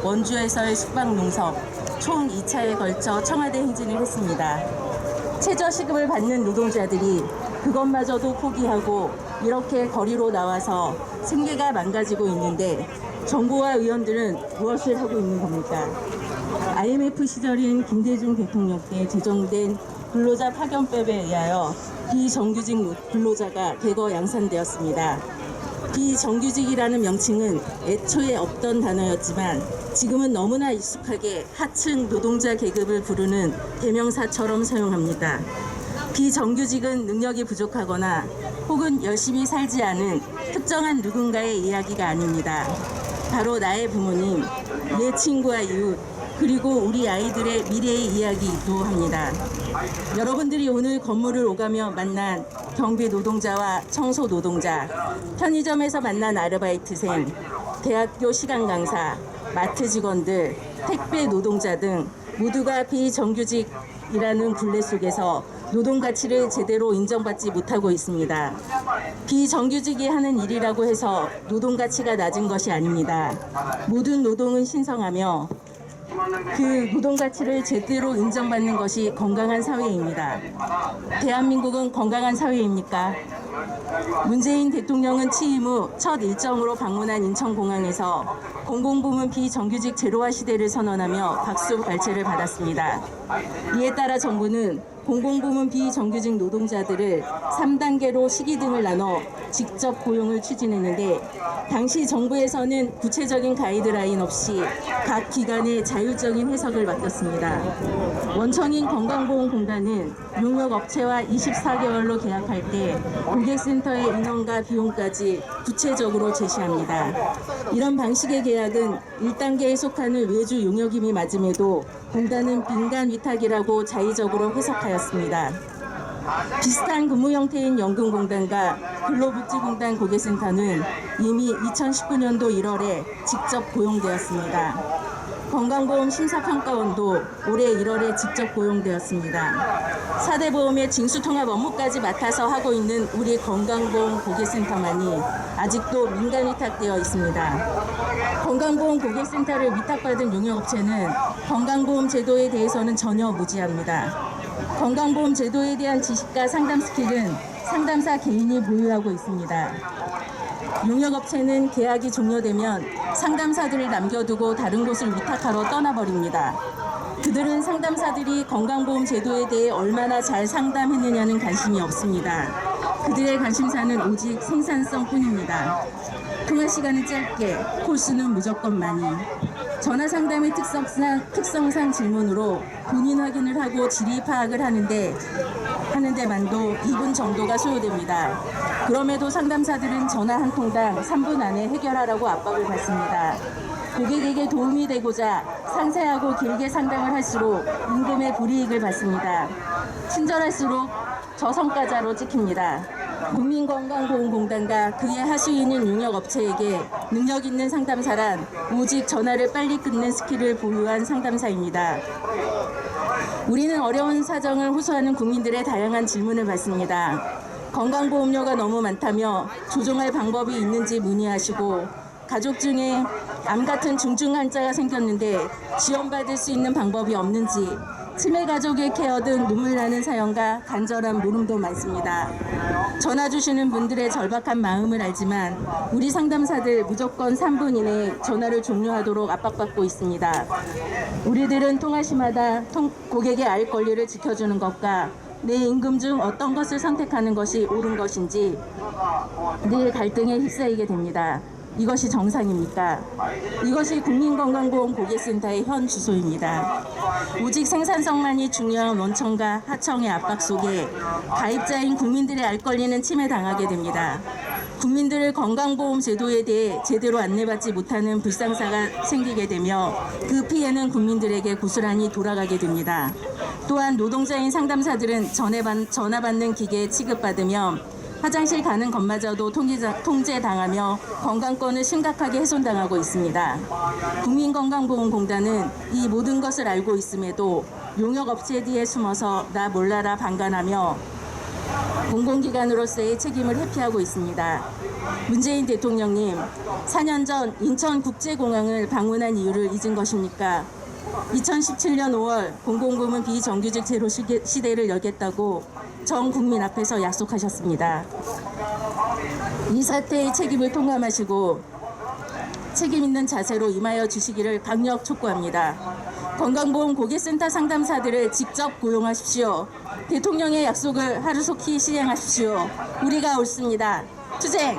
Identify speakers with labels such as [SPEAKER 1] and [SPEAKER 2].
[SPEAKER 1] 원주에서의 숙박농성 총 2차에 걸쳐 청와대 행진을 했습니다. 최저시급을 받는 노동자들이 그것마저도 포기하고 이렇게 거리로 나와서 생계가 망가지고 있는데 정부와 의원들은 무엇을 하고 있는 겁니까? IMF 시절인 김대중 대통령 때 제정된 근로자 파견법에 의하여 비정규직 근로자가 대거 양산되었습니다. 비정규직이라는 명칭은 애초에 없던 단어였지만 지금은 너무나 익숙하게 하층 노동자 계급을 부르는 대명사처럼 사용합니다. 비정규직은 능력이 부족하거나 혹은 열심히 살지 않은 특정한 누군가의 이야기가 아닙니다. 바로 나의 부모님, 내 친구와 이웃, 그리고 우리 아이들의 미래의 이야기이기도 합니다. 여러분들이 오늘 건물을 오가며 만난 경비 노동자와 청소 노동자, 편의점에서 만난 아르바이트생, 대학교 시간 강사, 마트 직원들, 택배 노동자 등 모두가 비정규직이라는 굴레 속에서 노동 가치를 제대로 인정받지 못하고 있습니다. 비정규직이 하는 일이라고 해서 노동 가치가 낮은 것이 아닙니다. 모든 노동은 신성하며 그 노동 가치를 제대로 인정받는 것이 건강한 사회입니다. 대한민국은 건강한 사회입니까? 문재인 대통령은 취임 후 첫 일정으로 방문한 인천공항에서 공공부문 비정규직 제로화 시대를 선언하며 박수 발채를 받았습니다. 이에 따라 정부는 공공부문 비정규직 노동자들을 3단계로 시기 등을 나눠 직접 고용을 추진했는데 당시 정부에서는 구체적인 가이드라인 없이 각 기관의 자율적인 해석을 맡겼습니다. 원청인 건강보험공단은 용역업체와 24개월로 계약할 때 고객센터의 인원과 비용까지 구체적으로 제시합니다. 이런 방식의 계약은 1단계에 속하는 외주 용역임이 맞음에도 공단은 민간 위탁이라고 자의적으로 해석하였습니다. 비슷한 근무 형태인 연금공단과 근로복지공단 고객센터는 이미 2019년도 1월에 직접 고용되었습니다. 건강보험 심사평가원도 올해 1월에 직접 고용되었습니다. 4대 보험의 징수통합 업무까지 맡아서 하고 있는 우리 건강보험 고객센터만이 아직도 민간 위탁되어 있습니다. 건강보험 고객센터를 위탁받은 용역업체는 건강보험 제도에 대해서는 전혀 무지합니다. 건강보험 제도에 대한 지식과 상담 스킬은 상담사 개인이 보유하고 있습니다. 용역업체는 계약이 종료되면 상담사들을 남겨두고 다른 곳을 위탁하러 떠나버립니다. 그들은 상담사들이 건강보험 제도에 대해 얼마나 잘 상담했느냐는 관심이 없습니다. 그들의 관심사는 오직 생산성뿐입니다. 통화 시간은 짧게, 콜수는 무조건 많이. 전화 상담의 특성상 질문으로 본인 확인을 하고 질의 파악을 하는데만도 2분 정도가 소요됩니다. 그럼에도 상담사들은 전화 한 통당 3분 안에 해결하라고 압박을 받습니다. 고객에게 도움이 되고자 상세하고 길게 상담을 할수록 임금의 불이익을 받습니다. 친절할수록 저성과자로 찍힙니다. 국민건강보험공단과 그의 하수인인 용역업체에게 능력 있는 상담사란 오직 전화를 빨리 끊는 스킬을 보유한 상담사입니다. 우리는 어려운 사정을 호소하는 국민들의 다양한 질문을 받습니다. 건강보험료가 너무 많다며 조정할 방법이 있는지 문의하시고 가족 중에 암 같은 중증환자가 생겼는데 지원받을 수 있는 방법이 없는지 치매 가족의 케어 등 눈물 나는 사연과 간절한 물음도 많습니다. 전화 주시는 분들의 절박한 마음을 알지만 우리 상담사들 무조건 3분 이내에 전화를 종료하도록 압박받고 있습니다. 우리들은 통화 시마다 고객의 알 권리를 지켜주는 것과 내 임금 중 어떤 것을 선택하는 것이 옳은 것인지 늘 갈등에 휩싸이게 됩니다. 이것이 정상입니까? 이것이 국민건강보험 고객센터의 현 주소입니다. 오직 생산성만이 중요한 원청과 하청의 압박 속에 가입자인 국민들의 알 권리는 침해당하게 됩니다. 국민들을 건강보험 제도에 대해 제대로 안내받지 못하는 불상사가 생기게 되며 그 피해는 국민들에게 고스란히 돌아가게 됩니다. 또한 노동자인 상담사들은 전화 받는 기계에 취급받으며 화장실 가는 것마저도 통제당하며 건강권을 심각하게 훼손당하고 있습니다. 국민건강보험공단은 이 모든 것을 알고 있음에도 용역업체 뒤에 숨어서 나 몰라라 방관하며 공공기관으로서의 책임을 회피하고 있습니다. 문재인 대통령님, 4년 전 인천국제공항을 방문한 이유를 잊은 것입니까? 2017년 5월 공공부문 비정규직 제로 시대를 열겠다고 전 국민 앞에서 약속하셨습니다. 이 사태의 책임을 통감하시고 책임 있는 자세로 임하여 주시기를 강력 촉구합니다. 건강보험 고객센터 상담사들을 직접 고용하십시오. 대통령의 약속을 하루속히 실행하십시오. 우리가 옳습니다. 투쟁!